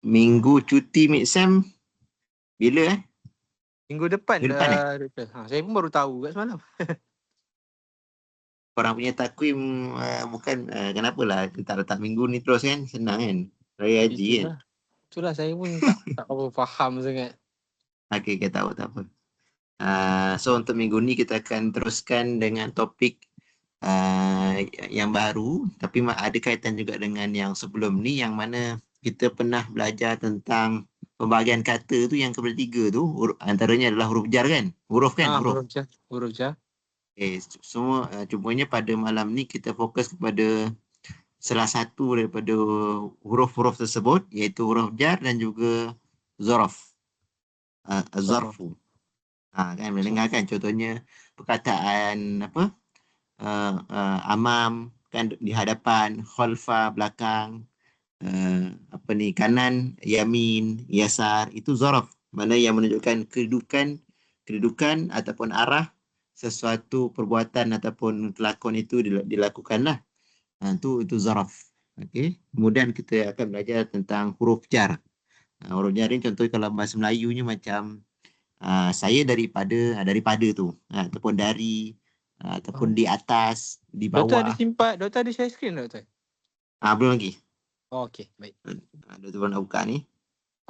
Minggu cuti mid-sem bila Minggu depan Minggu depan dah, Doktor. Saya pun baru tahu kat semalam. Korang punya takwim bukan kenapalah kita letak minggu ni terus kan? Senang kan? Raya haji kan? Itulah saya pun tak apa faham sangat. Okay, tahu tak apa. So untuk minggu ni kita akan teruskan dengan topik yang baru, tapi ada kaitan juga dengan yang sebelum ni, yang mana kita pernah belajar tentang pembahagian kata tu yang kepada 3 tu, antaranya adalah huruf jar kan? Huruf kan? Huruf. Huruf jar. Okay, semua cumanya pada malam ni kita fokus kepada salah satu daripada huruf-huruf tersebut, iaitu huruf jar dan juga zaraf. Zarfu. Kan boleh dengar kan, contohnya perkataan apa? Amam kan, di hadapan, khalfa belakang, apa ni, kanan, yamin, yasar, itu zaraf. Mana yang menunjukkan kedudukan ataupun arah sesuatu perbuatan ataupun kelakon itu dilakukanlah. Itu zaraf. Okey. Kemudian kita akan belajar tentang huruf jar. Huruf jar ni contoh kalau bahasa Melayunya macam saya daripada tu, ataupun dari, ataupun di atas, di Doktor bawah. Doktor ada share screen tak, Doktor? Belum lagi. Okey, baik. Doktor nak buka ni.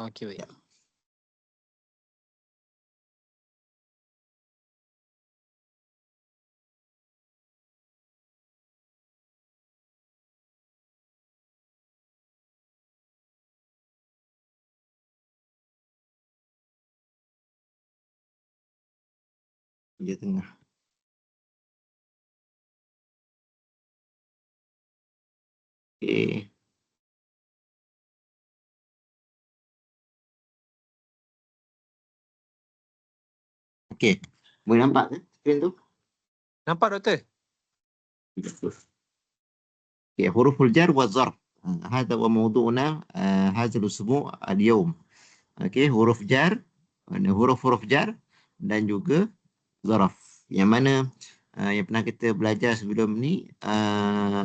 Okey, baik. Ya. Dia tengah. Okey. Okey. Boleh nampak kan skrin tu? Nampak, Doktor? Okay, huruf jar wa zarf. هذا هو موضوعنا هذا الأسبوع اليوم. Okey, huruf jar, huruf-huruf jar dan juga zaraf. Yang mana yang pernah kita belajar sebelum ni,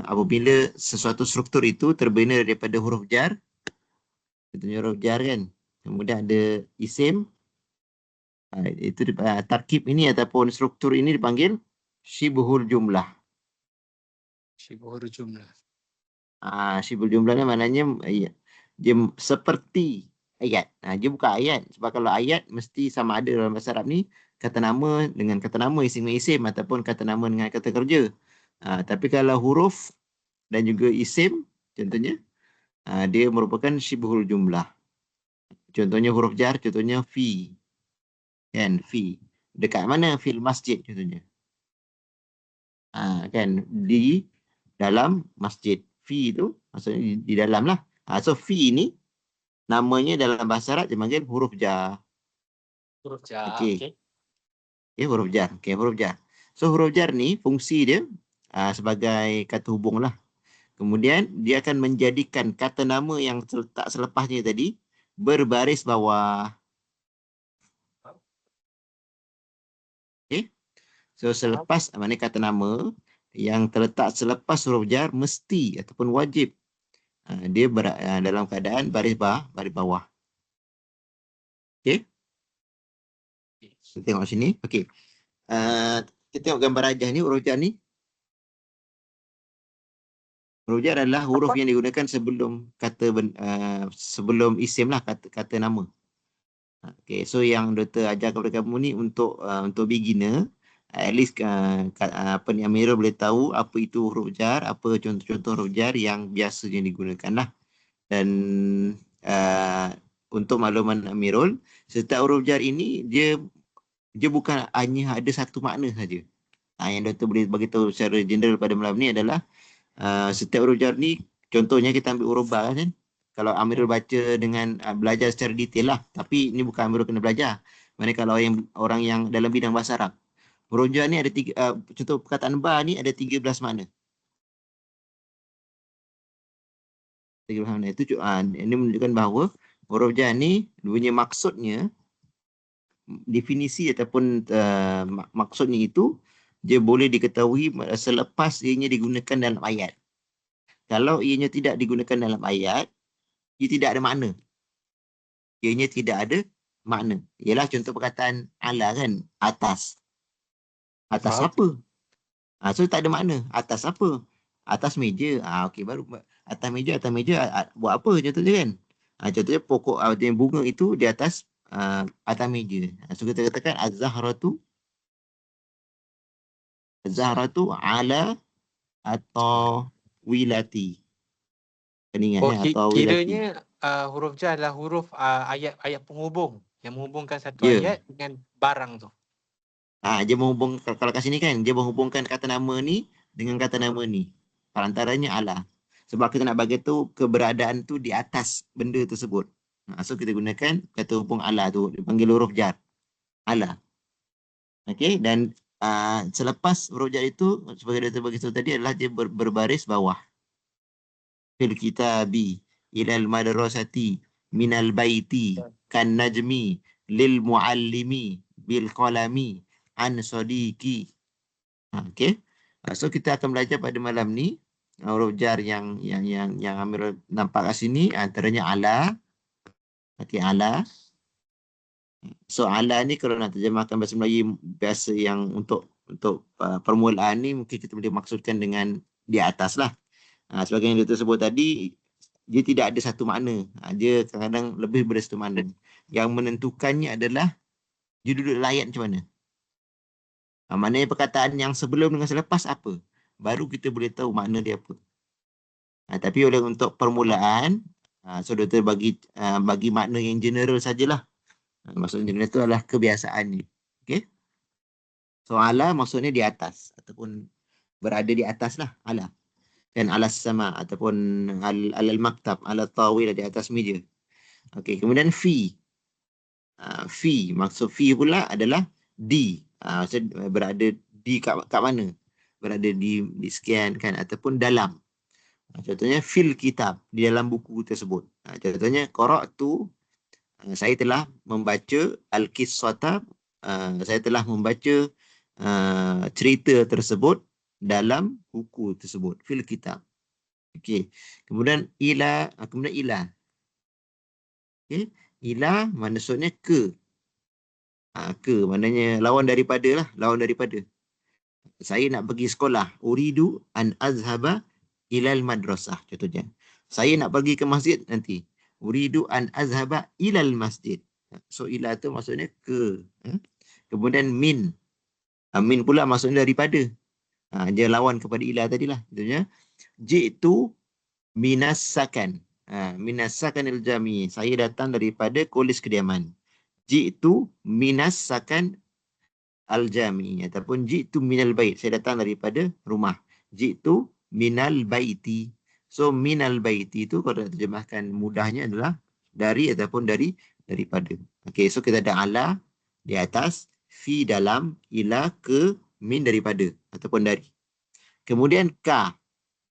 apabila sesuatu struktur itu terbina daripada huruf jar, contohnya huruf jar kan, kemudian ada isim, itu tarkib ini ataupun struktur ini dipanggil syibhul jumlah. Syibhul jumlah. Syibhul jumlah ni maknanya dia seperti ayat. Dia bukan ayat, sebab kalau ayat mesti sama ada dalam bahasa Arab ni kata nama dengan kata nama, isim dengan isim, ataupun kata nama dengan kata kerja. Tapi kalau huruf dan juga isim, contohnya, dia merupakan syibhul jumlah. Contohnya huruf jar, contohnya fi. Kan, fi. Dekat mana? Fil masjid contohnya. Kan, di dalam masjid. Fi tu maksudnya di dalam lah. So fi ni namanya dalam bahasa Arab dipanggil huruf jar. Huruf jar. Okey. Huruf jar. Okey, huruf jar. So huruf jar ni fungsi dia sebagai kata hubung lah. Kemudian dia akan menjadikan kata nama yang terletak selepasnya tadi berbaris bawah. Okey. So selepas mana kata nama yang terletak selepas huruf jar mesti ataupun wajib dia dalam keadaan baris bawah. Okey. Kita tengok sini. Okey. Kita tengok gambar rajah ni, huruf jar ni. Huruf jar adalah huruf yang digunakan sebelum kata sebelum isim lah, kata nama. Okay, so yang doktor ajar kepada kamu ni untuk beginner, at least apa ni, Amirul boleh tahu apa itu huruf jar, apa contoh-contoh huruf jar yang biasanya digunakan lah. Dan untuk makluman Amirul, setiap huruf jar ini dia bukan hanya ada satu makna saja. Yang doktor boleh bagi tahu secara general pada malam ni adalah setiap huruf jar ni, contohnya kita ambil huruf ba kan. Kalau Amirul baca dengan belajar secara detail lah, tapi ni bukan Amirul kena belajar. Mana kalau orang yang dalam bidang bahasa Arab, huruf jar ni ada contoh perkataan ba ni ada 13 makna. 13 makna itu ini menunjukkan bahawa huruf jar ni punya maksudnya, definisi ataupun maksudnya itu dia boleh diketahui selepas ianya digunakan dalam ayat. Kalau ianya tidak digunakan dalam ayat, ia tidak ada makna. Ianya tidak ada makna. Ialah contoh perkataan ala kan, atas. Atas Faham? apa? So tak ada makna. Atas apa? Atas meja. Okey, baru atas meja buat apa contohnya kan? Contohnya pokok bunga itu di atas meja. So kita katakan az-zahratu ala atau wilati. Peningan atau wilati. Kiranya huruf jar adalah huruf ayat penghubung yang menghubungkan satu Ya. ayat dengan barang tu. Dia menghubung, kalau kat sini kan, dia menghubungkan kata nama ni dengan kata nama ni. Perantaranya ala. Sebab kita nak bagi tu keberadaan tu di atas benda tersebut. So kita gunakan kata hubung ala tu, dipanggil huruf jar. Ala. Okey, dan selepas huruf jar itu, sebagai doktor bagi tahu tadi adalah dia berbaris bawah. Fil kitabi ilal madrasati minal baiti kan najmi lil muallimi bil qalami an sadiqi. Okey. So kita akan belajar pada malam ni huruf jar yang Amir nampak kat sini, antaranya ala. Okey, ala. So ala ni kalau nak terjemahkan bahasa Melayu biasa yang untuk permulaan ni mungkin kita boleh maksudkan dengan di atas lah. Sebagai yang kita sebut tadi, dia tidak ada satu makna. Dia kadang-kadang lebih daripada satu makna. Yang menentukannya adalah dia duduk dalam ayat macam mana. Maknanya perkataan yang sebelum dengan selepas apa. Baru kita boleh tahu makna dia apa. Tapi oleh untuk permulaan, so doktor bagi makna yang general sajalah. Maksudnya general itu adalah kebiasaan ni. Okay? So ala maksudnya di atas ataupun berada di atas lah ala. Dan alas sama ataupun alal maktab, ala tawil di atas meja. Okey, kemudian fi. Fi, maksud fi pula adalah di. Maksud berada di kat mana? Berada di sekian kan ataupun dalam. Contohnya fil kitab, di dalam buku tersebut. Contohnya qara'tu, saya telah membaca al-qissata, saya telah membaca cerita tersebut dalam buku tersebut, fil kitab. Okey. Kemudian ila. Okey. Ila maksudnya ke. Ke maknanya lawan daripada lah, lawan daripada. Saya nak pergi sekolah. Uridu an azhaba ilal madrasah contohnya. Saya nak pergi ke masjid nanti. Uridu an azhaba ilal masjid. So ila tu maksudnya ke. Kemudian min. Min pula maksudnya daripada. Dia lawan kepada ila tadilah. Contohnya jitu minas sakan. Minas sakanil jami. Saya datang daripada kolej kediaman. Jitu minas sakan al-jami ataupun jitu minal bait. Saya datang daripada rumah. Jitu minal baiti. So minal baiti itu kalau terjemahkan mudahnya adalah dari ataupun daripada. Okey, so kita ada ala di atas, fi dalam, ila ke, min daripada ataupun dari. Kemudian ka.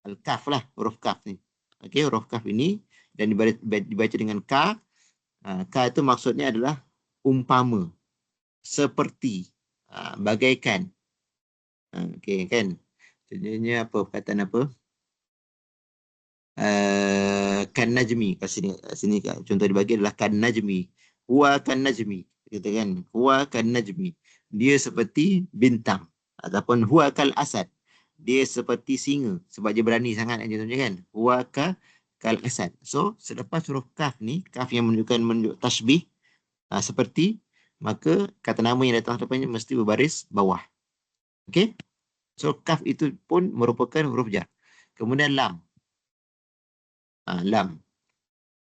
Al-kaf lah, huruf kaf ni. Okey, huruf kaf ini dan dibaca dengan ka. Ka itu maksudnya adalah umpama, seperti, bagaikan. Okey kan. Contohnya apa, perkataan apa? Kan najmi. Kat sini contoh dibagi adalah kan najmi. Huwa kan najmi. Kita kan, huwa kan najmi. Dia seperti bintang ataupun huwa kal asad. Dia seperti singa sebab dia berani sangat contohnya kan. Huwa kal asad. So selepas huruf kaf ni, kaf yang menunjuk tasbih, seperti, maka kata nama yang datang depannya mesti berbaris bawah. Okey? So kaf itu pun merupakan huruf jar. Kemudian lam. Lam.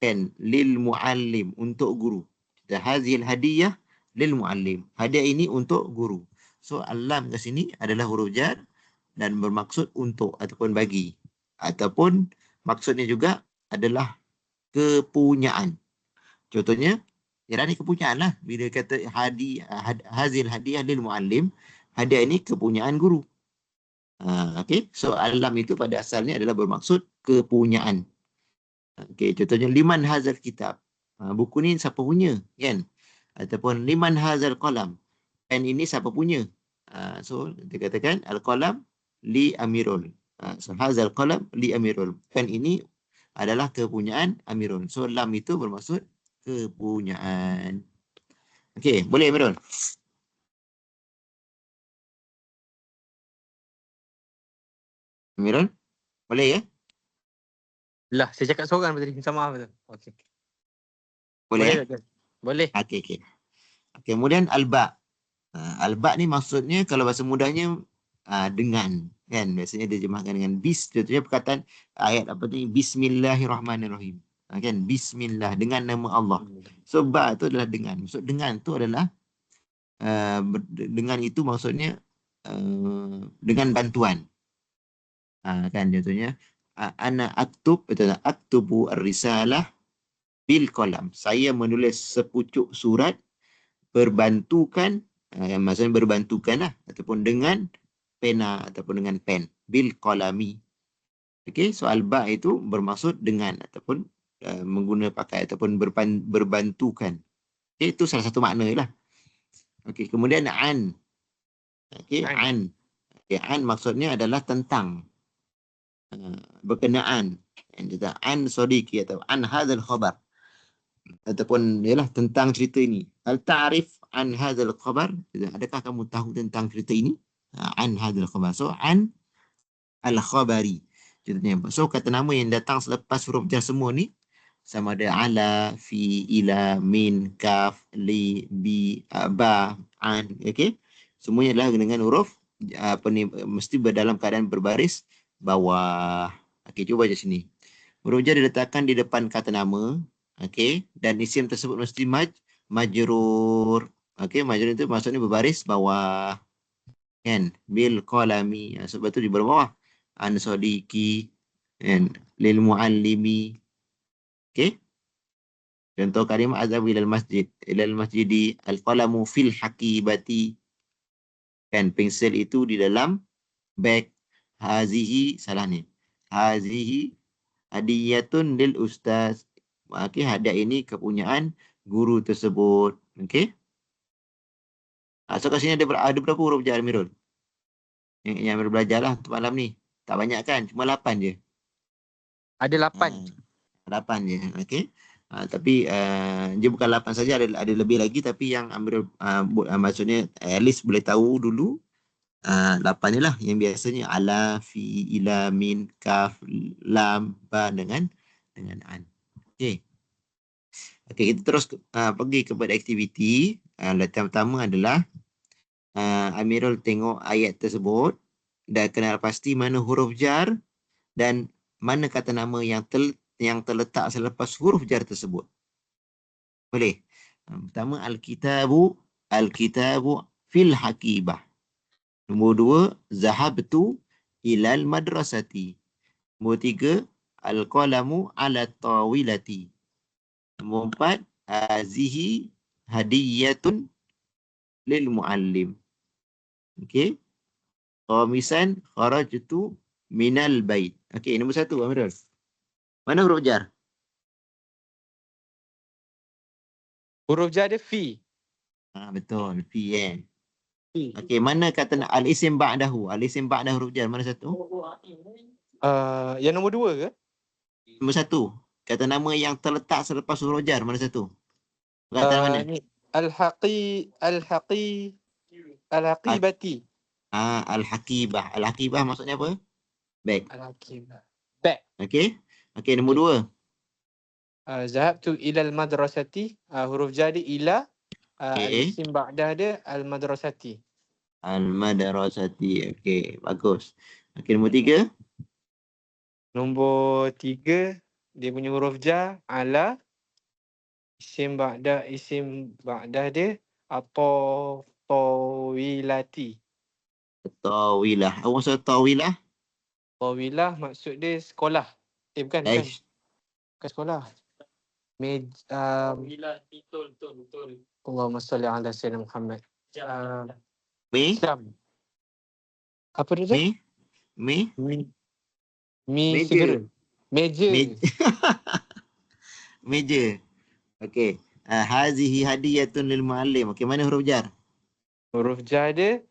Kan lil muallim, untuk guru. Hazil hadiyah lil muallim. Hadiah ini untuk guru. So lam ke sini adalah huruf jar dan bermaksud untuk ataupun bagi. Ataupun maksudnya juga adalah kepunyaan. Contohnya, ya ni kepunyaan lah. Bila kata hazil hadiyah lil muallim, hadiah ini kepunyaan guru. Okay, so alam itu pada asalnya adalah bermaksud kepunyaan. Okay, contohnya liman hazal kitab. Buku ni siapa punya, kan? Ataupun liman hazal qalam. Pen ini siapa punya? So, kita katakan al-qalam li amirul. So hazal qalam li Amirul. Pen ini adalah kepunyaan Amirul. So lam itu bermaksud kepunyaan. Okey, boleh Amirul? Amirul? Boleh ya? Lah, saya cakap seorang tadi. Minta maaf betul. Okey. Boleh Boleh ya? tak? Boleh. Okey, okey. Kemudian al-ba. Al-ba ni maksudnya kalau bahasa mudahnya dengan, kan, biasanya diterjemahkan dengan bis. Contohnya perkataan ayat apa ni, bismillahirrahmanirrahim, kan, bismillah, dengan nama Allah. So ba tu adalah dengan. Maksud dengan tu adalah dengan itu maksudnya dengan bantuan. Kan, contohnya ana aktub, betul tak? Aktubu ar-risalah bil qalam. Saya menulis sepucuk surat berbantukan, yang maksudnya berbantukan lah, ataupun dengan pena ataupun dengan pen, bil qalami. Okey, so al-ba itu bermaksud dengan ataupun mengguna pakai ataupun berbantukan. Okey, itu salah satu makna lah. Okey, kemudian an. Okey, an. Okey, an maksudnya adalah tentang, berkenaan. An sadiqi atau an hadzal khabar, ataupun ialah tentang cerita ini. Hal ta'rif an hadzal khabar? Adakah kamu tahu tentang cerita ini? An hadzal khabar. So an al-khabari. Contohnya. So kata nama yang datang selepas huruf jar semua ni sama ada ala, fi, ila, min, kaf, li, bi, ba, an, okey. Semuanya adalah dengan huruf apa ni, mesti dalam keadaan berbaris bawah. Okey, cuba baca sini. Huruf jar diletakkan di depan kata nama, okey, dan isim tersebut mesti majrur. Okey, majrur itu maksudnya berbaris bawah, kan, bil qalami. Sebab tu di bawah an sadiqi, kan, lil muallimi. Okey. Contoh kalimah azhab ilal masjid, ilal masjidi, al-qalamu fil hakibati, kan, pensel itu di dalam beg. Hazihi, salah ni. Hazihi hadiyatun lil ustaz. Okey, hadiah ini kepunyaan guru tersebut. Okey. So kat sini ada berapa huruf jar, Amirul? Yang berbelajar lah untuk malam ni. Tak banyak kan? Cuma 8 je. Ada 8. 8 je. Okey. Tapi dia bukan 8 saja, ada lebih lagi, tapi yang Amirul maksudnya at least boleh tahu dulu 8 je lah yang biasanya ala, fi, ila, min, kaf, lam, ba dengan an. Okey. Okey, kita terus pergi kepada aktiviti. Latihan pertama adalah Amirul tengok ayat tersebut dan kenal pasti mana huruf jar dan mana kata nama yang terletak selepas huruf jar tersebut. Boleh? Pertama, al-kitabu fil hakibah. Nombor 2, zahabtu ilal madrasati. Nombor 3, al-qalamu ala tawilati. Nombor 4, hazihi hadiyatun lil muallim. Okey. Khamisan, kharajtu minal bait. Okey, nombor 1, Amirul. Mana huruf jar? Huruf jar dia fi. Betul, fi, kan. Fi. Okey, mana kata al-isim ba'dahu? Al-isim ba'da huruf jar, mana satu? Yang nombor 2 ke? Nombor 1. Kata nama yang terletak selepas huruf jar, mana satu? Perkataan mana? Ni al-haqibati. Al-haqibah. Al-haqibah maksudnya apa? Beg. Al-haqibah. Beg. Okey. Okey, nombor 2. Zahabtu ilal madrasati. Huruf jar dia ila. Okey. Al-isim ba'dah dia al-madrasati. Al-madrasati. Okey, bagus. Okey, nombor 3. Nombor 3 dia punya huruf jar ala. Isim ba'dah dia atau tawilati. Tawilah. Apa maksud tawilah? Tawilah maksud dia sekolah. Bukan. Bukan sekolah. Tawilah betul. Allahumma salli ala sayyidina Muhammad. Jam. Apa dia? Mi segera. Meja. Meja. Okey. Hazihi hadiyatun lil muallim. Okey, mana huruf jar? Huruf jar dia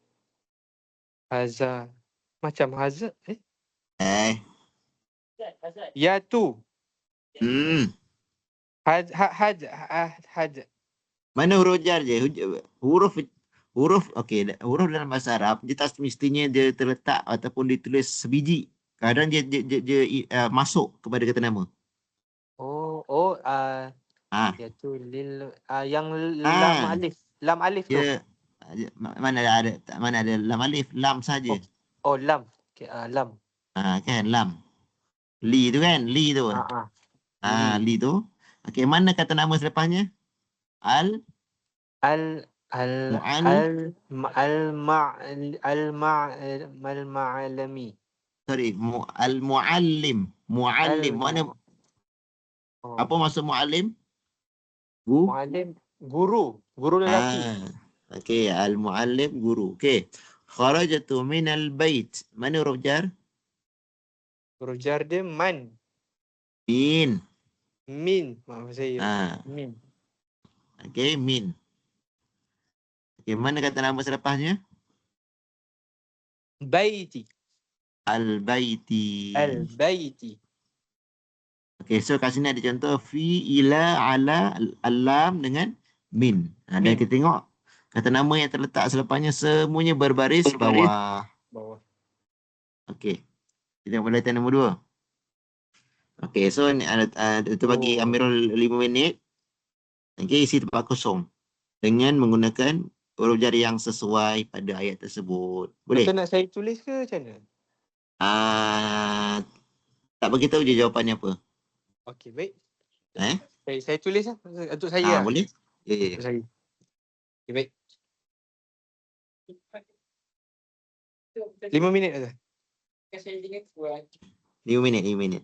haza. Macam haza. Eh. Ya tu. Hmm. Haj. Mana huruf jar je? Huruf huruf okey, huruf dalam bahasa Arab dia tak semestinya dia terletak ataupun ditulis sebiji. Kadang dia masuk kepada kata nama. Oh, Ah. ya tu yang lam Ah, alif. Lam alif tu. dia mana ada lam alif, lam saja. Oh, oh lam. Okay, lam. Kan lam. Li tu kan, li tu. Ah, ah. Li. Li tu. Okey, mana kata nama selepasnya? Al Al al mual al al ma al ma al ma'alami. sorry, al muallim. Al Muallim. Mana apa oh, maksud muallim? Gu? muallim, guru lelaki. Ah, okey, al-muallim guru. Okey. Kharajatu minal bait. Mana huruf jar? Guru jar dia man. Min. Min. Maaf saya. Ah, Min. okey, min. Okey, mana kata nama selepasnya? Baiti. Al-baiti. Al baiti. Okey, so kat sini ada contoh fi, ila, ala, alam dengan min. Dan Min. kita tengok kata nama yang terletak selepasnya semuanya berbaris Berbaris. bawah. Bawah. Okey, kita mula latihan nombor 2. Okey, so ni itu bagi Oh. Amirul 5 minit. Okey, isi tempat kosong dengan menggunakan huruf jari yang sesuai pada ayat tersebut. Boleh? Betul nak saya tulis ke macam mana? Ah, tak beritahu je jawapannya apa. Okey, baik. Eh? Saya tulis lah untuk saya lah. Boleh? Ya, ya, ya. Untuk saya. Okey, baik. 5 minit saja. 5 minit, 5 minit.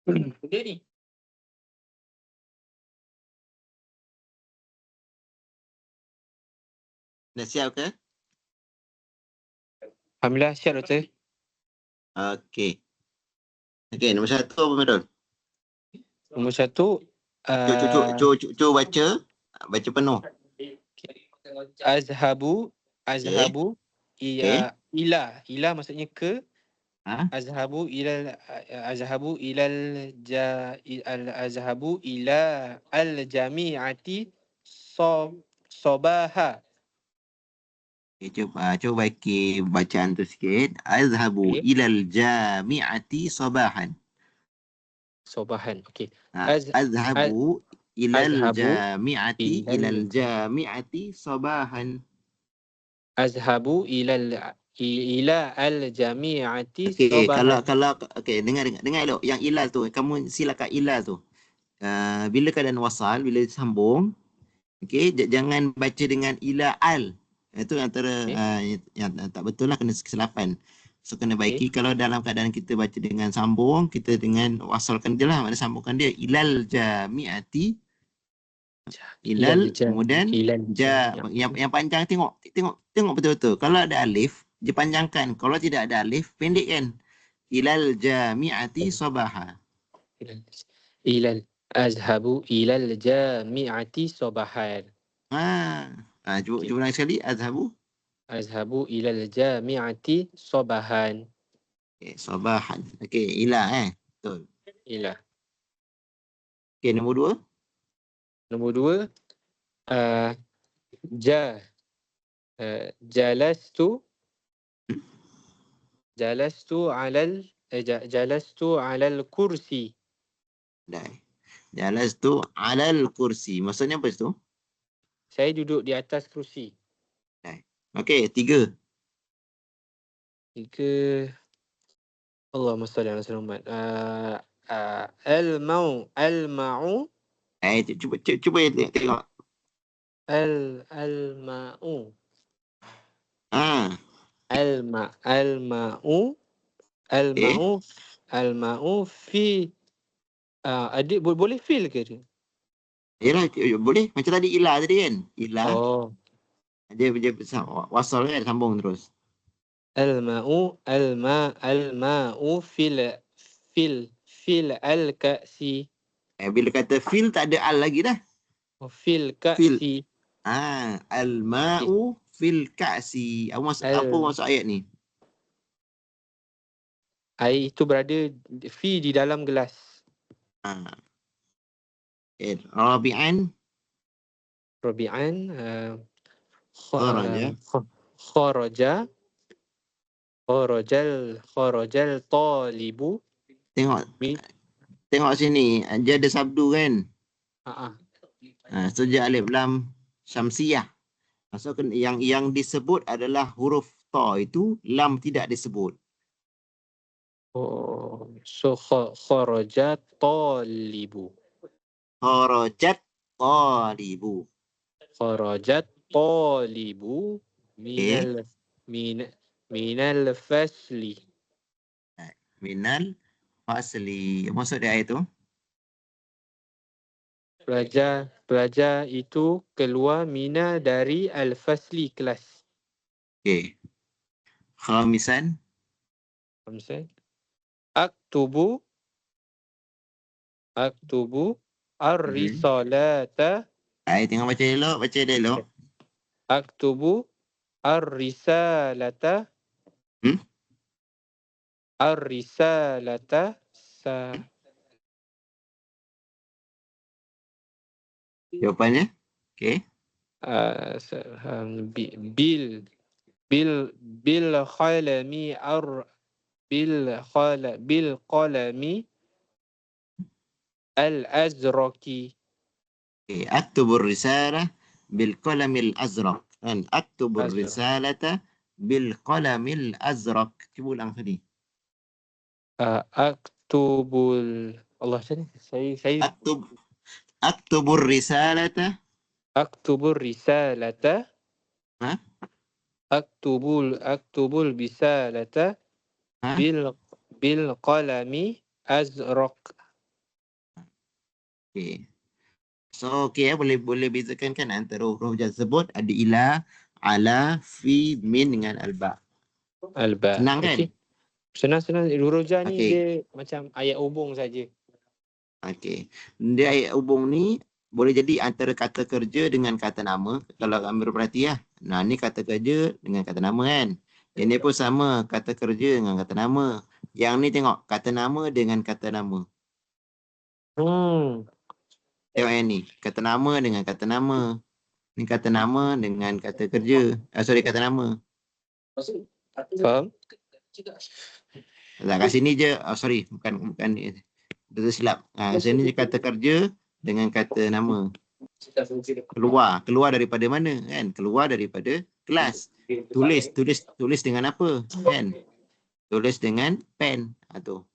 Dia ni. Dah siap ke? Alhamdulillah siap doktor. Okey. Okey, nombor 1 apa Madul? Nombor 1 Cuba baca. Baca penuh. azhabu Okey. ila maksudnya ke. Ha? azhabu ila al jami'ati sabaha. Okay, cuba baiki bacaan tu sikit. Azhabu Okey, ilal jami'ati sabahan. sabahan. Okey. Az Azhabu ilal azhabu ilal ilal jami'ati sabahan. azhabu ila al jami'ati Okey, sabahan. okey, dengar elok. Yang ilal tu, kamu silakan ilal tu. Bila keadaan wasal, bila disambung, okey, jangan baca dengan ila al. Itu antara Okey, yang tak betul lah, kena kesilapan. So kena okey. baiki kalau dalam keadaan kita baca dengan sambung, kita dengan wasalkan dia lah, mana sambungkan dia ilal jami'ati, ilal kemudian yang panjang tengok betul-betul. Kalau ada alif, dia panjangkan. Kalau tidak ada alif, pendekkan. Ilal jami'ati sabaha. ilal azhabu ilal jami'ati sabahan. Cuba Okey. ulang sekali. Azhabu ilal jami'ati sabahan. Okay, sabahan. Okey, ila betul. Ila. Okey, nombor 2. Nombor 2 uh, ja jalastu jalastu alal kursi. Dah. Jalastu alal kursi. Maksudnya apa tu? Saya duduk di atas kerusi. Dah. Okey, 3. 3 Allahumma salli ala Muhammad. Al-ma'u Cuba tengok. al-ma'u Ah, al-ma'u okey. al-ma'u fi adik boleh feel ke dia? Yalah, boleh. Macam tadi ila tadi kan? Ila. Oh, Dia wasal kan, sambung terus. al-ma'u fil al-ka'si. Bila kata fil tak ada al lagi dah. Fil Fil. ka'si. Al-ma'u fil ka'si. Apa maksud ayat ni? Air itu berada di dalam gelas. Okay. Rabi'an. Rabi'an Kharaja. kharaja kharajal talibu Tengok sini. Dia ada sabdu kan? Sejak alif lam syamsiyah. Maksud yang disebut adalah huruf ta itu, lam tidak disebut. So kharajat talibu. Kharajat talibu. Kharajat talibu Okay. minal fasli. Minal fasli. Maksud dia ayat tu? Pelajar itu keluar dari al-fasli, kelas. Okay. Khamisan. Aktubu ar-risalata. Tengok baca elok. Aktubu ar-risalata. Ar-risalata Jawapannya? Okay. bil qalami al-azraqi. Okay. Aktubur risalah bil qalamil azraq. Kan? Aktubur risalata bil qalamil azraq. Cuba ulang tadi. Aktubul Allah saya Aktubur risalata. Aktubur risalata. Aktubul bisalata bil qalami azraq. Okey. So okey boleh bezakan kan antara huruf jar tersebut ada ila, ala, fi, min dengan alba. Alba. Senang kan? Okey. Senang-senang. Huruf jar ni Okey. dia macam ayat hubung saja. Okey. Dia ayat hubung ni boleh jadi antara kata kerja dengan kata nama. Kalau ambil perhati lah. Nah, ni kata kerja dengan kata nama kan. Yang ni pun sama, kata kerja dengan kata nama. Yang ni tengok, kata nama dengan kata nama. Tengok yang ni, kata nama dengan kata nama. Ni kata nama dengan kata kerja. Kata nama. Faham? Tak, kat sini je, bukan ni. Dia silap. Sini je kata kerja dengan kata nama. Keluar daripada mana kan? Keluar daripada kelas. Tulis dengan apa kan? Tulis dengan pen atau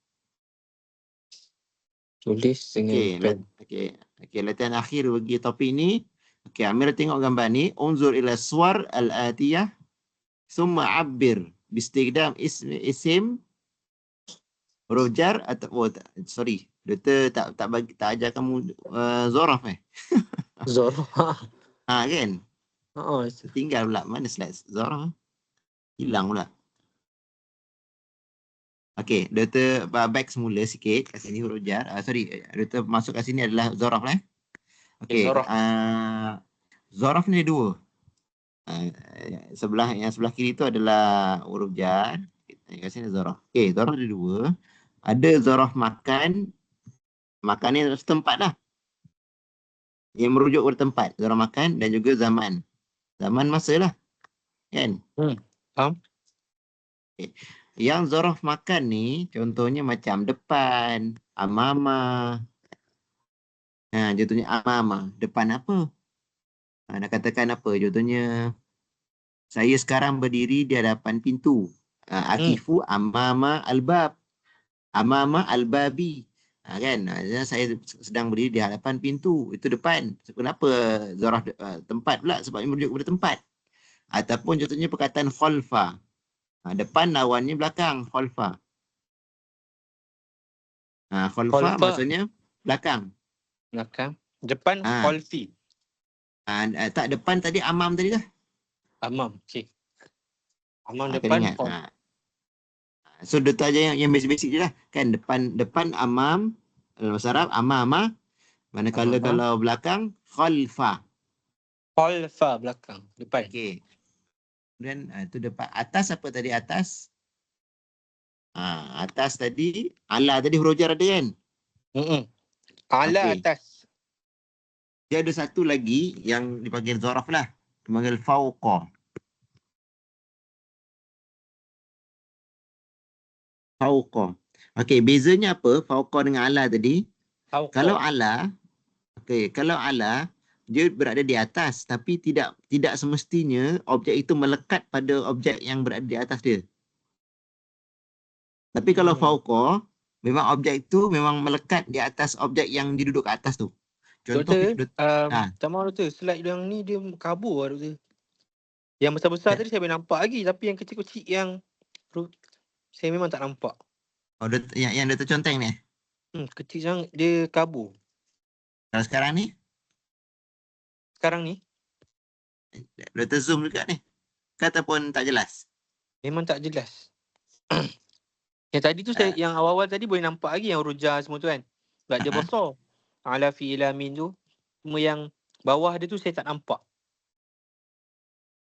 Tulis dengan pen. okey, latihan akhir bagi topik ni. Okey, Amir tengok gambar ni, unzur ila suwar al-atiyah summa abbir bistighdam isim huruf jar atau doktor tak ajar kamu zaraf Zoro. kan? Oh, Tinggal pula mana slide zaraf? Hilang pula. Okey, doktor back semula sikit kat sini huruf jar. Doktor masuk kat sini adalah zaraf lah. Okey, zaraf. zaraf ni dua. Yang sebelah kiri tu adalah huruf jar. Kat sini zaraf. Okey, zaraf ada dua. Ada zaraf makan. Makan ni setempat lah. Yang merujuk kepada tempat. Zaraf makan dan juga zaman. Zaman masa lah. Kan? Faham? Okay. Yang zaraf makan ni contohnya macam depan, amama. Contohnya amama. Depan apa? Nak katakan apa? Contohnya saya sekarang berdiri di hadapan pintu. Akifu amama albab. Amama albabi. Kan? Saya sedang berdiri di hadapan pintu. Itu depan. Kenapa zaraf tempat pula? Sebab merujuk kepada tempat. Ataupun contohnya perkataan khalfa. Depan lawannya belakang. Khalfa. Khalfa maksudnya belakang. Belakang. Depan khalfi. Tak, depan tadi amam tadi lah. Amam. Okey. Amam Kena depan. ingat. So doktor aja yang basic-basic je lah. Kan depan amam. Dalam bahasa Arab amama. Manakala kalau belakang khalfa. Khalfa belakang. Depan. Okey. Kemudian itu depan. Atas apa tadi atas? Atas tadi. Ala tadi huruf jar ada kan? Ala atas. Dia ada satu lagi yang dipanggil zaraf lah. Dipanggil fauqa. Fauqa. Okey, bezanya apa? Fauqa dengan ala tadi. Fauqa. Kalau ala dia berada di atas tapi tidak semestinya objek itu melekat pada objek yang berada di atas dia. Tapi kalau fauqa memang objek itu memang melekat di atas objek yang diduduk ke atas tu. Contoh tak mahu doktor, slide yang ni dia kabur lah doktor. Yang besar-besar tadi saya boleh nampak lagi, tapi yang kecil-kecil yang saya memang tak nampak. Yang doktor conteng ni? Kecil sangat dia kabur. Kalau sekarang ni? Sekarang ni? Doktor zoom juga ni. Ataupun tak jelas? Memang tak jelas. Yang tadi tu saya, yang awal-awal tadi boleh nampak lagi yang huruf jar semua tu kan. Sebab dia besar. Ala fi ila min tu. Cuma yang bawah dia tu saya tak nampak.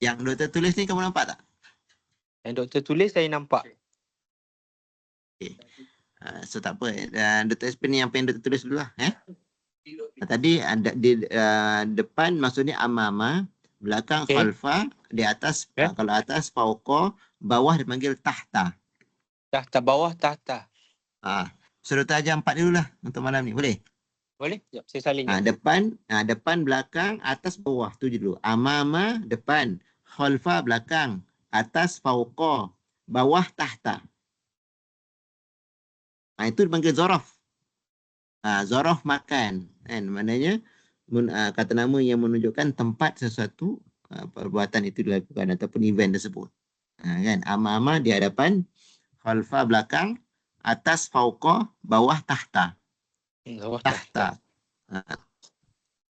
Yang doktor tulis ni kamu nampak tak? Yang doktor tulis saya nampak. Okay. So tak apa. Doktor explain yang apa yang doktor tulis dulu lah. Tadi ada di depan maksudnya amama, belakang khalfa, di atas kalau atas fauqa, bawah dipanggil tahta. Tahta, bawah tahta. So doktor ajar 4 dulu lah untuk malam ni. Boleh? Boleh? Sekejap, saya salin. Depan, belakang, atas, bawah. Tu je dulu. Amama, depan. Khalfa, belakang. Atas, fauqa. Bawah, tahta. Itu dipanggil zaraf. Zaraf makan. Kan? Maknanya, kata nama yang menunjukkan tempat sesuatu perbuatan itu dilakukan ataupun event tersebut. Kan? Amama di hadapan. Khalfa, belakang. Atas, fauqa. Bawah, tahta. Tahta. Ah,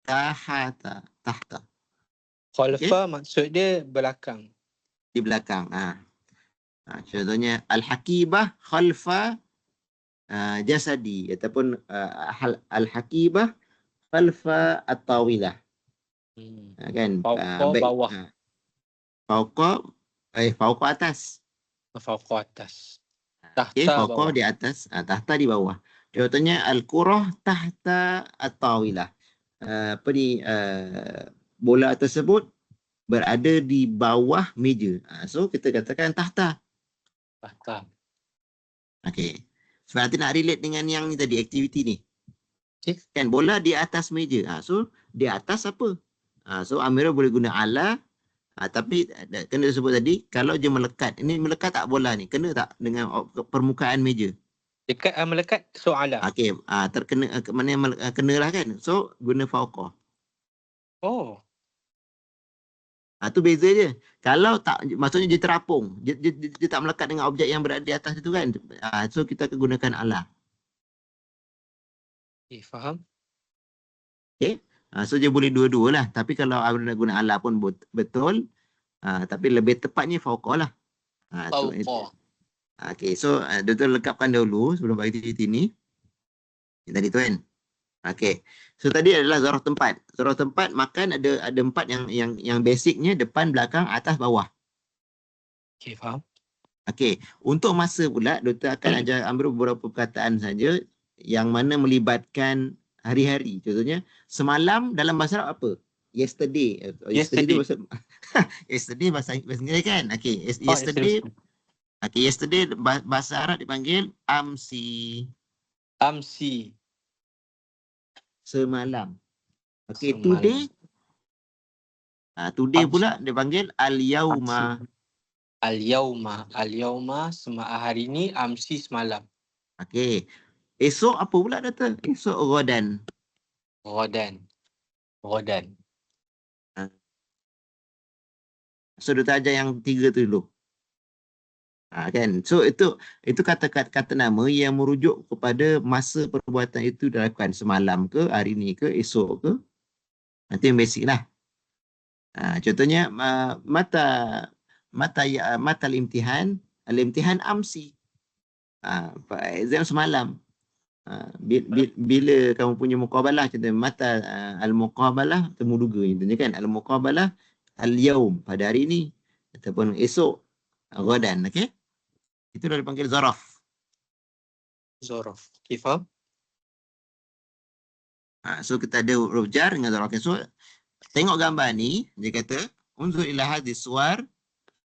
tahta. Tahta. Okey? Khalfa maksud dia belakang. Di belakang. Contohnya al-hakibah khalfa jasadi ataupun al-hakibah khalfa at-tawilah. Kan? Fauqa Baik. bawah. Fauqa fauqa atas. Fauqa atas. Okey, Tahta fauqa bawah. di atas, tahta di bawah. Contohnya al-kurah tahta at-tawilah. Apa ni bola tersebut berada di bawah meja. So kita katakan tahta. Tahta. Okey. So nanti nak relate dengan yang ni tadi, aktiviti ni. Okay. Kan bola di atas meja. So di atas apa? So Amirah boleh guna ala. Tapi kena sebut tadi, kalau dia melekat. Ini melekat tak bola ni? Kena tak dengan permukaan meja? Dekat melekat so'ala. Okey, terkena mana yang kenalah kan. So guna fauqa. Oh. Tu beza je. Kalau tak, maksudnya dia terapung. Dia tak melekat dengan objek yang berada di atas itu kan. So kita akan gunakan ala. Okay, faham. Okay. So dia boleh dua-dua lah. Tapi kalau nak guna ala pun betul. Tapi lebih tepatnya fauqa lah. Fauqa. Okay, so Dr. lekapkan dahulu sebelum bagi aktiviti ni. Yang tadi tu kan. Okay. So tadi adalah zarah tempat. Zarah tempat makan ada empat yang basicnya depan, belakang, atas, bawah. Okay, faham. Okay. Untuk masa pula, Doktor akan ambil beberapa perkataan saja yang mana melibatkan hari-hari. Contohnya, semalam dalam bahasa Arab apa? Yesterday. Yesterday tu bahasa yesterday bahasa Inggeris kan? Okay. Yesterday. Okay, yesterday bahasa Arab dipanggil amsi. Amsi. Semalam. Okay, today. Today pula dipanggil al-yauma. Al-yauma. Al-yauma hari ni, amsi semalam. Okay. Esok apa pula Doktor? Esok Ghadan. Ghadan. Ghadan. So Doktor ajar yang tiga tu dulu. Kan? So itu kata-kata nama yang merujuk kepada masa perbuatan itu dilakukan semalam ke, hari ni ke, esok ke. Nanti yang basic lah. Contohnya mata al-imtihan amsi. Exam semalam. Bila kamu punya muqabalah, contohnya mata al-muqabalah, temu duga. Contohnya kan al-muqabalah al-yaum, pada hari ni ataupun esok, ghadan. Okay? Itu dah dipanggil zaraf. Zaraf. Okay, faham? So kita ada huruf jar dengan zaraf. So tengok gambar ni, dia kata unzur ila hadis suwar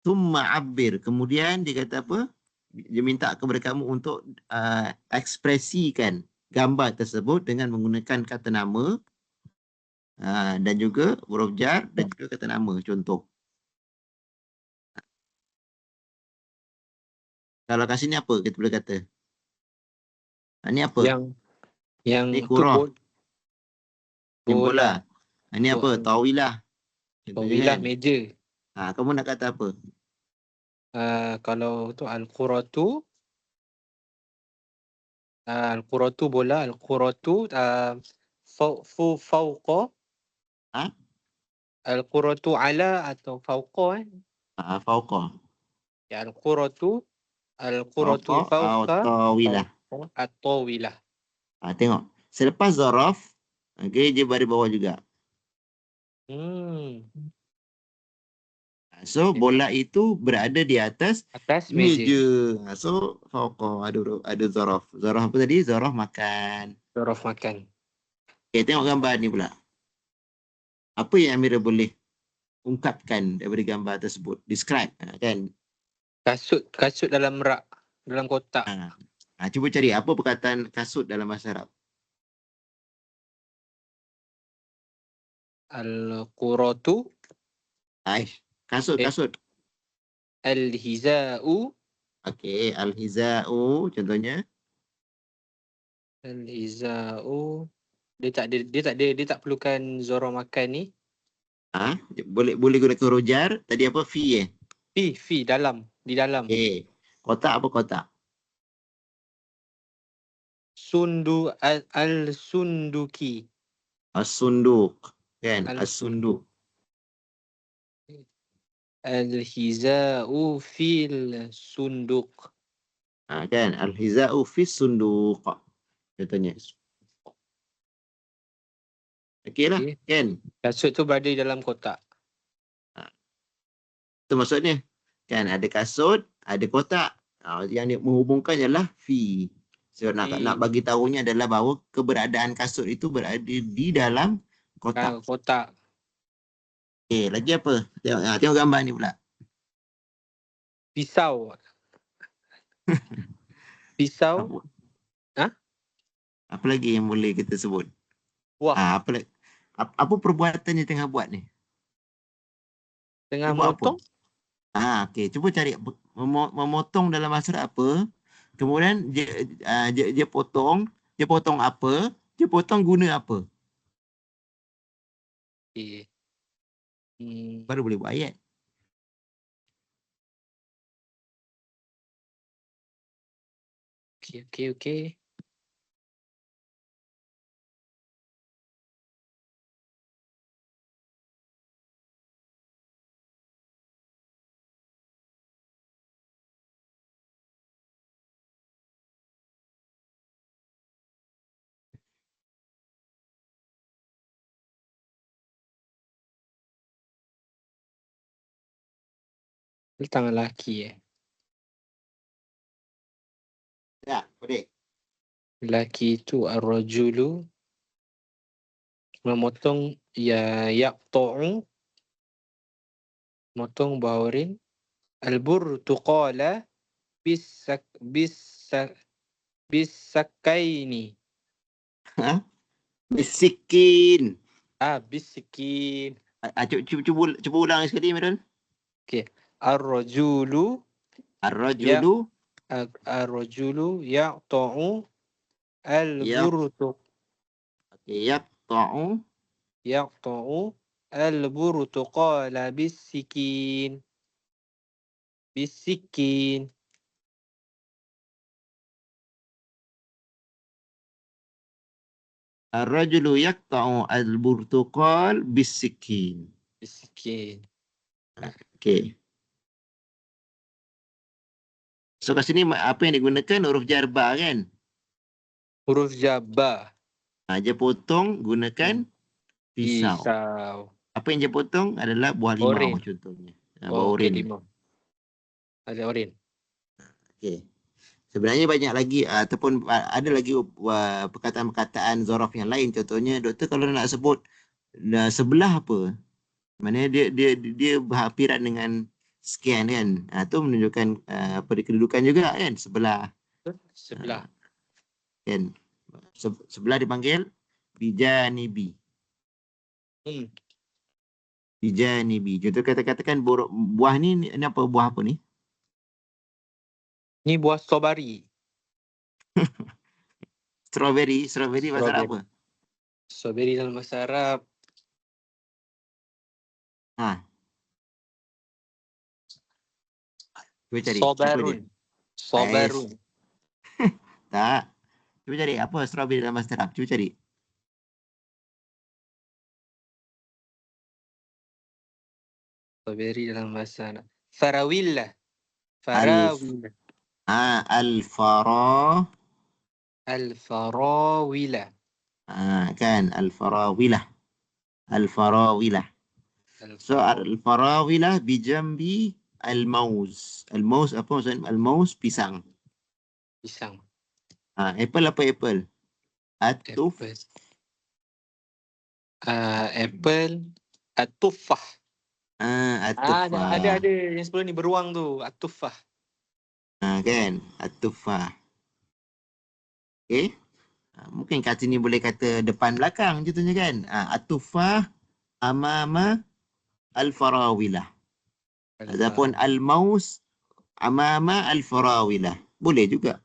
thumma abbir. Kemudian dia kata apa? Dia minta kepada kamu untuk ekspresikan gambar tersebut dengan menggunakan kata nama dan juga huruf jar dan juga kata nama. Contoh. Kalau kat sini apa kita boleh kata? Ini apa? Yang Ini tu kurah. Ini bola. bola. Ini apa? Tawilah. Tawilah meja. Kamu nak kata apa? Kalau tu al-quratu bola, al-quratu fauqa. Al-quratu ala atau fauqa Fauqa. Ya, al-quratu fauqa tawilah. at-tawilah. Tengok. Selepas zaraf, okay, dia baris bawah juga. So bola itu berada di atas meja. So fauqa ada zaraf. Zaraf apa tadi? Zaraf makan. Zaraf makan. Okay, tengok gambar ni pula. Apa yang Amira boleh ungkapkan daripada gambar tersebut? Describe, kan? Kasut dalam rak, dalam kotak. Cuba cari apa perkataan kasut dalam bahasa Arab. Al-quratu. Kasut. Al-hiza'u. Okey, al-hiza'u contohnya. Al-hiza'u. Dia tak perlukan zaraf makan ni. Boleh gunakan rojar. Tadi apa? Fi Fi dalam, di dalam. Okey. Kotak apa kotak? Al-sunduki. As-sunduq. Kan? Al-sunduq. As-sunduq. Al-hiza'u fil sunduq. Kan? Al-hiza'u fi sunduq. Contohnya. Okey lah. Okey. Kan? Kasut tu berada dalam kotak. Itu maksudnya. Kan? Ada kasut, ada kotak. Yang dia menghubungkan ialah fi. So nak bagi tahunya adalah bahawa keberadaan kasut itu berada di dalam kotak. Kotak. Okey, lagi apa? Tengok gambar ni pula. Pisau. Pisau. Apa, Ha? apa lagi yang boleh kita sebut? Wah. Apa lagi? Apa perbuatan yang tengah buat ni? Tengah Dia buat apa? motong. Okey, cuba cari memotong dalam bahasa Arab apa? Kemudian dia potong apa? Dia potong guna apa? Okey. Baru boleh buat ayat. Okey. Ini tangan lelaki Ya, boleh. Lelaki itu ar-rajulu memotong yaqta'u, motong baurin al-burtuqala bisakaini. Ha? Bisikin. Bisikin. Cuba ulang sekali, Mirul. Okey. Ar-rajulu Ar-rajulu yaqta'u yaq al-burtuq yaqta'u yaqta'u al-burtuqala bisikin. ar-rajulu yaqta'u al-burtuqal bisikin. Bisikin. Okey. So kat sini apa yang digunakan? Huruf jar ba kan? Huruf jabba. Dia potong gunakan pisau. Pisau. Apa yang dia potong adalah buah limau Oren. contohnya. Oh, Buah okey, oren. limau. Ada oren. Okey. Sebenarnya banyak lagi ataupun ada lagi perkataan-perkataan zaraf yang lain. Contohnya doktor kalau nak sebut sebelah apa? Maknanya dia berhampiran dengan sekian kan. Tu menunjukkan kedudukan juga kan, sebelah. Sebelah. Kan. Sebelah dipanggil bijanibi. Bijanibi. Contoh katakan buah ni apa, buah apa ni? Ni buah strawberry. Strawberry bahasa Arab apa? Strawberry dalam bahasa Arab. Cuba cari. Sobarun. Sobarun. Tak. Cuba cari apa strawberry dalam bahasa Arab. Cuba cari. Strawberry dalam bahasa Arab. Farawillah. Al-fara. Al-farawilah. Kan. Al-farawilah. Al-farawilah. So al-farawilah bijambi al-mauz. Al-mauz apa maksudnya? Al-mauz pisang. Pisang. Apple apa apple? At-tuf. Apple. At-tuffah. At-tufah. Ada yang sebelum ni beruang tu. At-tuffah. Kan? At-tufah. Okay. Mungkin kat sini boleh kata depan belakang contohnya kan. At-tufah amama al-farawilah. Ataupun al-maus amama al-farawilah. Boleh juga.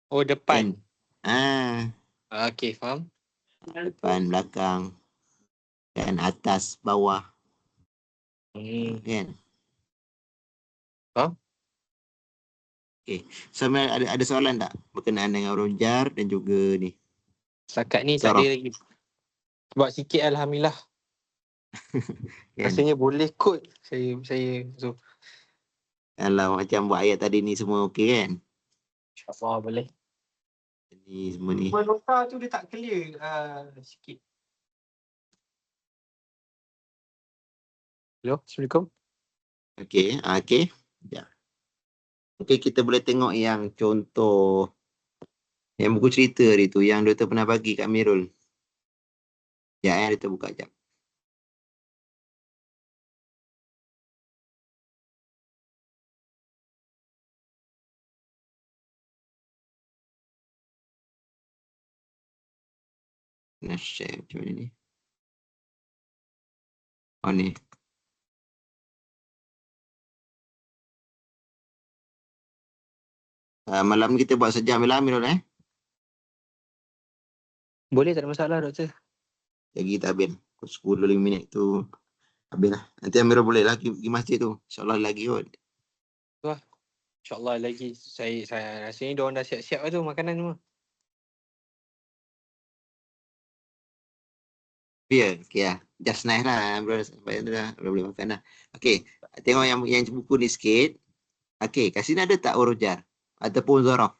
Oh, depan. Kan? Okey, faham. Depan, belakang. Dan atas, bawah. Kan? Faham? Okay. So, ada soalan tak berkenaan dengan huruf jar dan juga ni? Setakat ni tak Zaraf. ada lagi. Buat sikit alhamdulillah. Kan? Rasanya boleh kot. Saya so Kalau macam buat ayat tadi ni semua okey kan? insya-Allah boleh. Ni semua ni. Cuma nota tu dia tak clear sikit. Hello, Assalamualaikum. Okey, okey. Ya. Okey, kita boleh tengok yang contoh yang buku cerita hari tu yang doktor pernah bagi kat Mirul. Ya, kita buka jap. Nak share macam mana ni? Oh ni. Malam ni kita buat sejam malam Mirul Boleh, tak ada masalah doktor. Lagi kita habis 10-5 minit tu habis lah. Nanti Amirul boleh lah pergi masjid tu. InsyaAllah lagi kot. InsyaAllah lagi. Saya rasanya diorang dah siap-siap lah tu makanan semua. Ya, okay lah. Just nice lah. Bro, sampai tu dah boleh makan lah. Okay, tengok yang buku ni sikit. Okay, kat sini ada tak huruf jar? Ataupun zorof?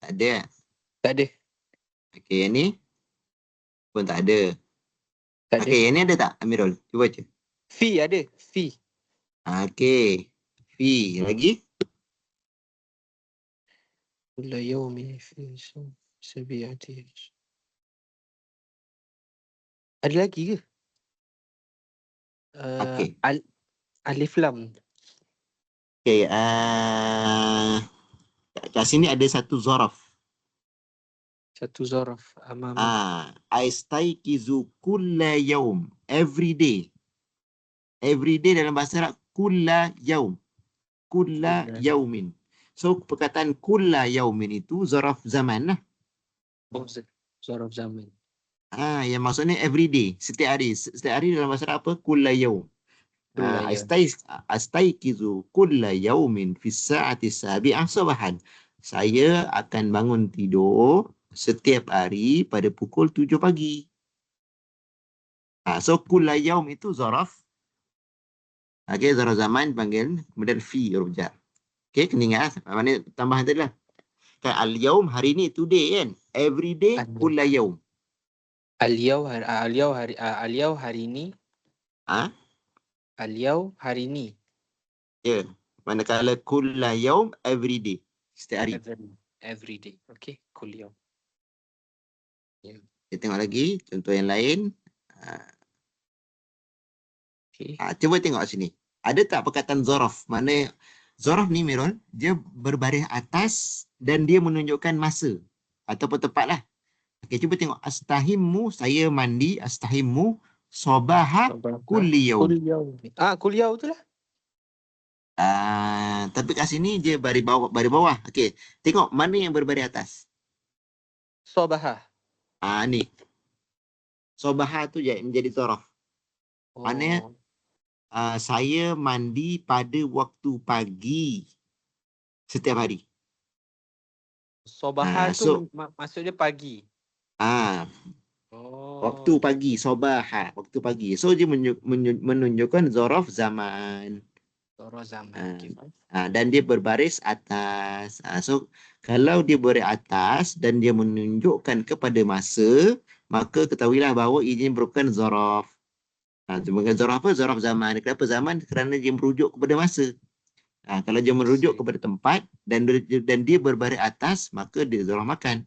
Tak ada. Tak ada. Okay, yang ni pun tak ada. Tak ada. Okay, yang ni ada tak Amirul? Cuba baca. Fee ada. Fee. Okay. Fi. Lagi? Kulla yawmi fi sabi'ati. Ada lagi ke? Okay. Alif lam. Okay. Kat sini ada satu zorof. Satu zaraf. Amama. Aistaikizu kulla yaum. Every day. Every day dalam bahasa Arab kulla yaum. Kulla yaumin. So perkataan kulla yaumin itu zaraf zaman lah. Oh, zaraf zaman. Yang maksudnya every day, setiap hari. Setiap hari dalam bahasa Arab apa? Kulla yaum. Astaikizu kulla yaumin fi sa'ati sabi'ah sabahan. Saya akan bangun tidur setiap hari pada pukul 7 pagi. So kulla yaum itu zaraf. Okay, zaraf zaman panggil, kemudian fi huruf jar. Okay, kena ingat lah. Mana tambahan tadi lah. Kan al-yaum hari ni, today kan. Every day, kulla yaum. Al-yaw hari ni. Al-yaw hari ni. Ya. Manakala kulla yaum, every day. Setiap hari. Every day. Okay, kull yaw. Kita tengok lagi contoh yang lain. Okay. Cuba tengok sini. Ada tak perkataan zorof? Mana zorof ni Mirul, dia berbaris atas dan dia menunjukkan masa ataupun tempat lah. Okay, cuba tengok. Astahimmu, saya mandi. Astahimmu, sobaha kulli yaum. Kull yaw tu lah. Tapi kat sini dia baris bawah. Okay, tengok mana yang berbaris atas. Sobaha. Ni. Sobaha tu menjadi zorof. Maknanya saya mandi pada waktu pagi setiap hari. Sobaha tu maksudnya pagi. Waktu pagi, sobaha, waktu pagi. So dia menunjukkan zorof zaman. Zorof zaman. Dan dia berbaris atas. So kalau dia berbaris atas dan dia menunjukkan kepada masa, maka ketahuilah bahawa ini merupakan zorof. Sebagai zorof apa? Zorof zaman. Kenapa zaman? Kerana dia merujuk kepada masa. Kalau dia merujuk kepada tempat dan dia berbaris atas, maka dia zorof makan.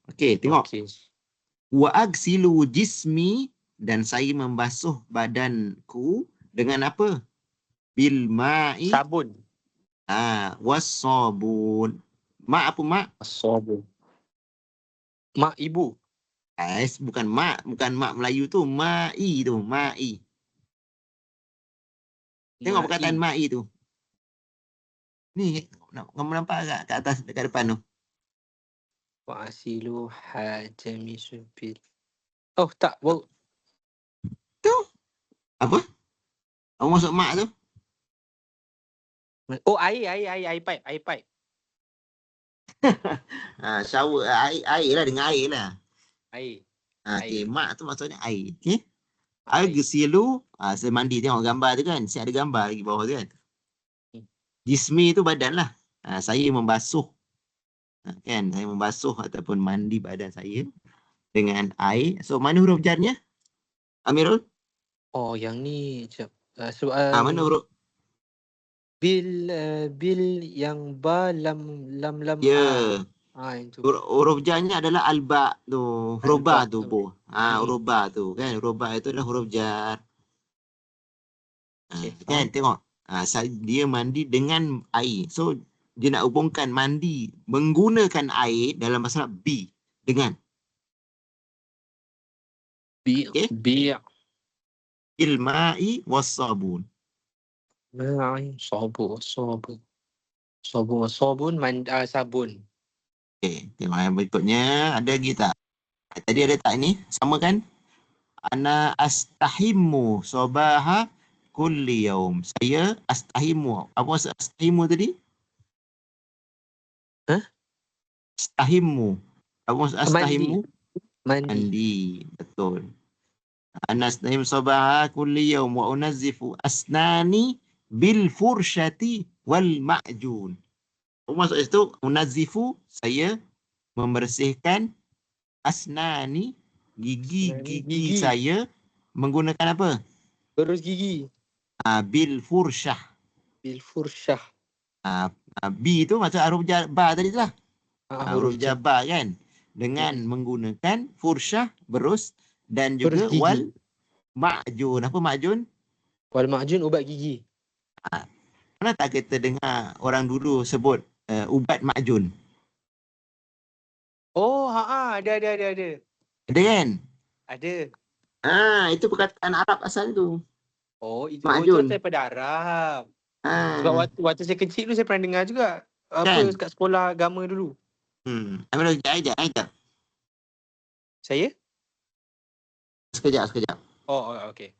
Okey, tengok. Wa agsilu jismi, dan saya membasuh badanku dengan apa? Bil ma'i. Sabun. Wassabun. Mak apa mak? Sabun. Mak ibu. Bukan mak Melayu tu, ma'i tu, ma'i. Tengok perkataan ma'i tu. Ni, kamu nampak tak kat atas, dekat depan tu? Wa'asilu hajami subil. Oh, tak. Tu? Apa? Kamu masuk mak tu? Oh, air pipe. Shower, air lah, dengan air lah. Air. Okay, Air. mak tu maksudnya air. Okay. Air. Al-ghsilu, saya mandi tengok gambar tu kan. Saya ada gambar lagi bawah tu kan. Hmm. Jismi tu badan lah. Saya membasuh. Kan, saya membasuh ataupun mandi badan saya dengan air. So, mana huruf jarnya? Amirul? Oh, yang ni. Sekejap. Mana huruf? Bil yang ba lam Ya. itu. Huruf jarnya adalah al-ba tu. Huruf ba Al-ba tu, tu. Bo. Huruf ba tu kan. Huruf ba itu adalah huruf jar. Okay, Kan, faham. tengok. Dia mandi dengan air. So, dia nak hubungkan mandi menggunakan air dalam bahasa Arab bi. Dengan. Bi' Okay. bi' Ilma'i was-sabun. ma'i sabun. Sabun sabun. Okay, tengok yang berikutnya. Ada lagi tak? Tadi ada tak ni? Sama kan? Ana astahimu sobaha kulli yaum. Saya astahimu. Apa maksud astahimu tadi? Hah? Astahimu. Apa maksud Mandi. astahimu? Mandi. Betul. Ana astahimu sobaha kulli yaum wa unazzifu asnani bil fursyati wal ma'jun. Apa maksud itu? Unazzifu, saya membersihkan asnani, gigi-gigi Gigi. saya menggunakan apa? Berus gigi. Bil fursyah. Bil fursyah. B tu macam huruf ba tadi tu lah. Huruf Huruf jar. ba kan. Dengan menggunakan fursyah, berus dan Berus juga gigi. wal ma'jun. Apa ma'jun? Wal ma'jun ubat gigi. Pernah tak kita dengar orang dulu sebut ubat ma'jun? Oh, ada. Ada kan? Ada. Itu perkataan Arab asal tu. Oh, itu Ma'jun. daripada Arab. Sebab Ah, waktu saya kecil tu saya pernah dengar juga. Apa kan? kat sekolah agama dulu. Amirul, sekejap. Saya? Sekejap. Oh, okey.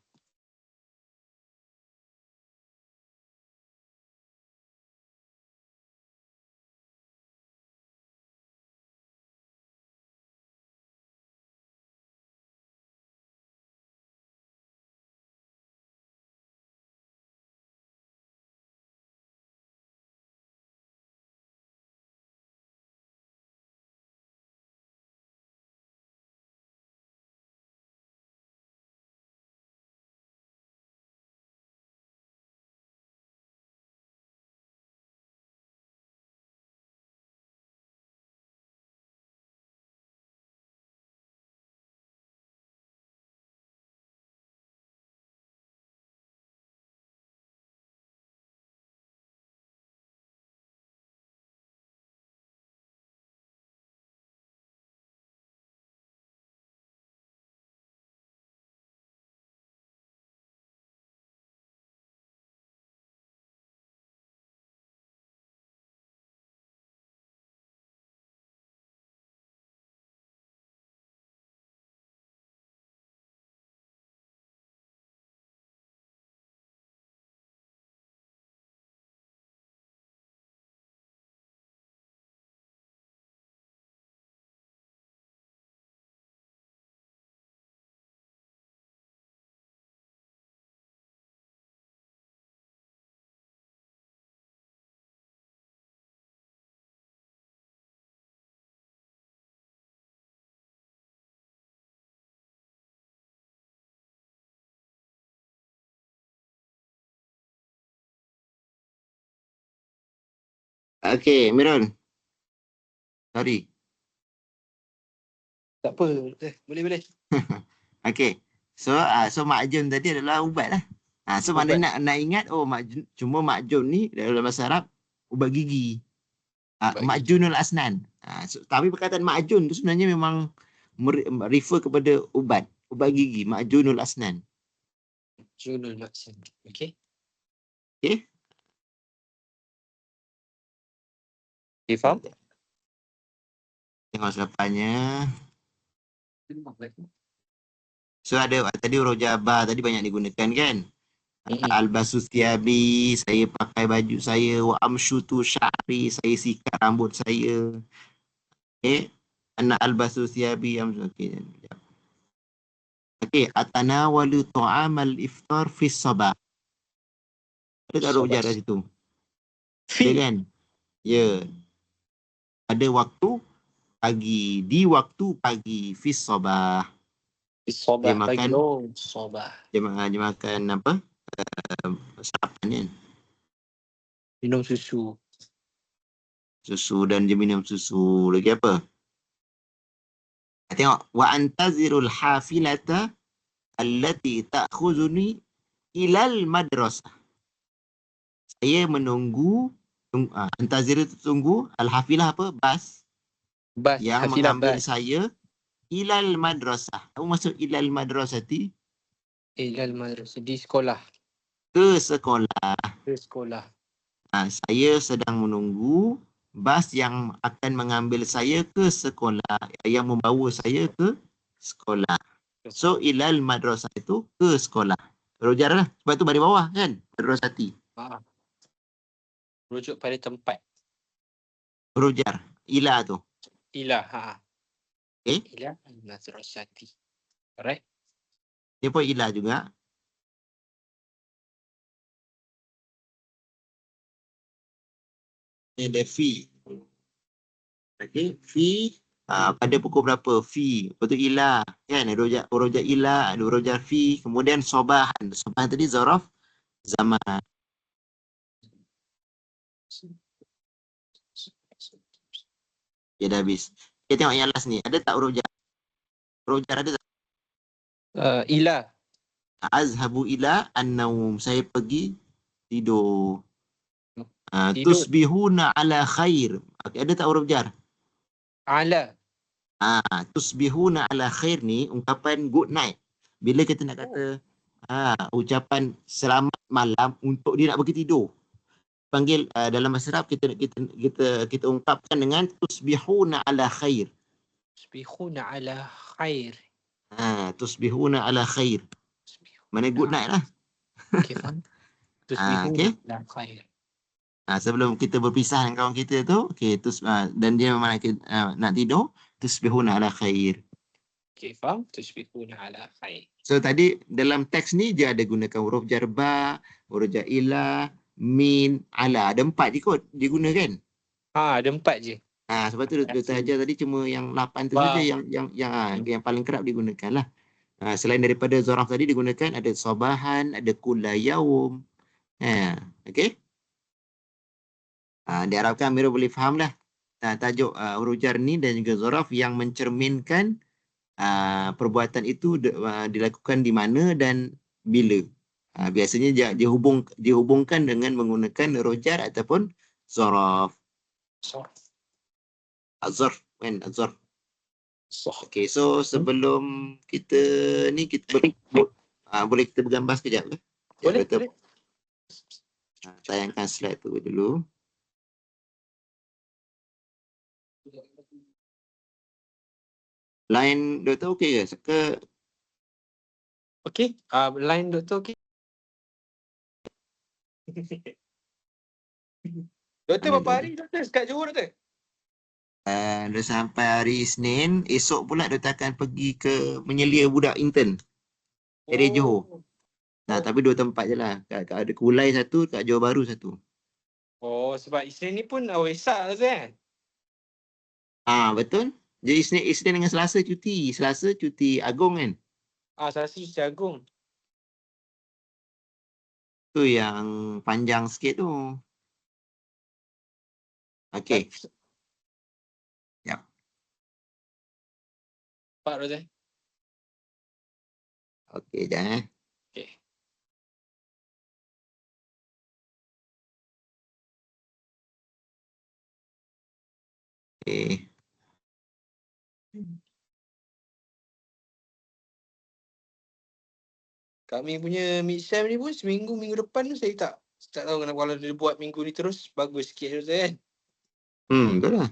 Okey, Mirul. Sorry. Tak apa. Boleh. Okey. So makjun tadi adalah ubat lah. So Ubat. maknanya nak ingat, makjun, cuma makjun ni dalam bahasa Arab ubat gigi. Ubat gigi. Makjunul asnan. Tapi perkataan makjun tu sebenarnya memang refer kepada ubat gigi, makjunul asnan. Junul Maksin. Okey. Okey. Faham? Tengok selepannya. So ada tadi huruf jabar tadi banyak digunakan kan? Albasu thiabi, saya pakai baju saya, wa amshutu sya'ri, saya sikat rambut saya. Okay. Anna albasu thiyabi okey. Okey, atanawalu ta'amal iftar fi sabah. Ada tak huruf jar kat situ? Ada Fi. kan? Ya. Pada waktu pagi, di waktu pagi fi sabah. Dia Sobah pagi. makan, Oh, sobah. dia makan apa? Sarapan kan? Minum susu. Susu dan dia minum susu. Lagi apa? Tengok. Wa antazirul hafilata allati ta'khuzuni ilal madrasah. Saya menunggu, antazir itu tunggu, al-hafilah apa? Bas Bas. yang Hafilah mengambil bas. saya ilal madrasah. Apa maksud ilal madrasati? Ilal madrasah. Di sekolah. Ke sekolah. Ke sekolah. Saya sedang menunggu bas yang akan mengambil saya ke sekolah, yang membawa saya ke sekolah. So ilal madrasah itu ke sekolah. Rojar lah. Sebab tu baris bawah kan? Madrasati. Rujuk pada tempat. Rojar. Ila tu. Ilah. Okay. Ilah madrasati. Alright. Dia pun ila juga. Ini ada fi. Okay. Fi. Pada pukul berapa? Fi. Lepas tu ila. Kan? Ada rojar ila. Ada rojar fi. Kemudian sobahan. Sobahan tadi zaraf zaman. Ya dah habis. Kita tengok yang last ni. Ada tak huruf jar? Huruf jar ada tak? Ilah. Azhabu ila an-naum. Saya pergi tidur. Tidur. Tusbihuna ala khair. Okay, ada tak huruf jar? Ala. Tusbihuna ala khair ni ungkapan good night. Bila kita nak kata ucapan selamat malam untuk dia nak pergi tidur. Panggil dalam bahasa Arab kita ungkapkan dengan tusbihuna ala khair. Tusbihuna ala khair. Tusbihuna ala khair. Mana good night lah. Okay, faham. Tusbihuna Okay. ala khair. Sebelum kita berpisah dengan kawan kita tu, okay, dan dia memang nak tidur, tusbihuna ala khair. Okay, faham. Tusbihuna ala khair. So tadi dalam teks ni dia ada gunakan huruf jar ba, huruf jar ila, min, ala. Ada 4 je kot dia guna kan? Ada 4 je. Sebab tu Dr. Hajar tadi cuma yang 8 tu saja yang paling kerap digunakan lah. Selain daripada zaraf tadi digunakan ada sabahan, ada kulla yaum. Okay? Diharapkan Amirul boleh faham lah tajuk huruf jar ni dan juga zaraf yang mencerminkan perbuatan itu dilakukan di mana dan bila. Biasanya dihubungkan dengan menggunakan huruf jar ataupun zaraf. Zarf kan, zarf. Okay, so sebelum kita ni kita boleh kita bergambar sekejap ke? Boleh. Tayangkan slide tu dulu. Line doktor okey ke? Okey. Line doktor okey. Doktor berapa hari doktor kat Johor doktor? Dah sampai hari Isnin. Esok pula doktor akan pergi ke menyelia budak intern. Dari Johor. Tapi 2 tempat je lah. Ada Kulai satu, kat Johor Bahru satu. Sebab Isnin ni pun Wesak kan? Betul. Jadi Isnin dengan Selasa cuti. Selasa cuti Agong kan? Selasa cuti Agong. Tu yang panjang sikit tu. Okey. Yap. Pak Rozan. Okey, jangan. Okey. Okey. Kami punya mid-sem ni pun minggu depan tu saya tak tahu kenapa kalau dia buat minggu ni terus bagus sikit kan. Betul lah.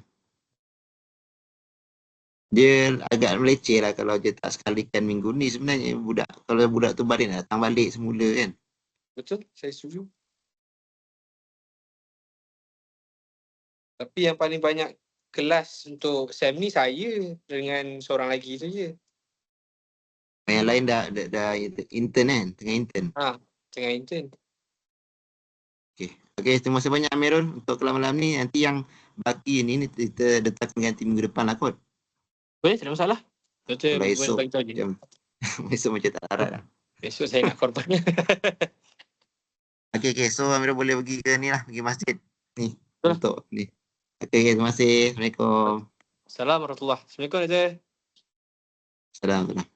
Dia agak meleceh lah kalau dia tak sekalikan minggu ni sebenarnya. Kalau budak tu balik nak datang balik semula kan. Betul, saya setuju. Tapi yang paling banyak kelas untuk SEM ni saya dengan seorang lagi saja. Yang lain dah intern kan? Tengah intern. Tengah intern. Okey, terima kasih banyak Amirul untuk kelas malam ni. Nanti yang baki ni kita letakkan ganti minggu depan lah kot. Boleh, tak ada masalah. Betul, Kalau boleh esok bagi tahu je. esok macam tak harap lah. Besok saya nak korban. Okey. So Amirul boleh pergi ke ni lah, pergi masjid. Ni, Betul. untuk ni. Okey, terima kasih. Assalamualaikum. Assalamualaikum warahmatullahi wabarakatuh. Assalamualaikum. Assalamualaikum.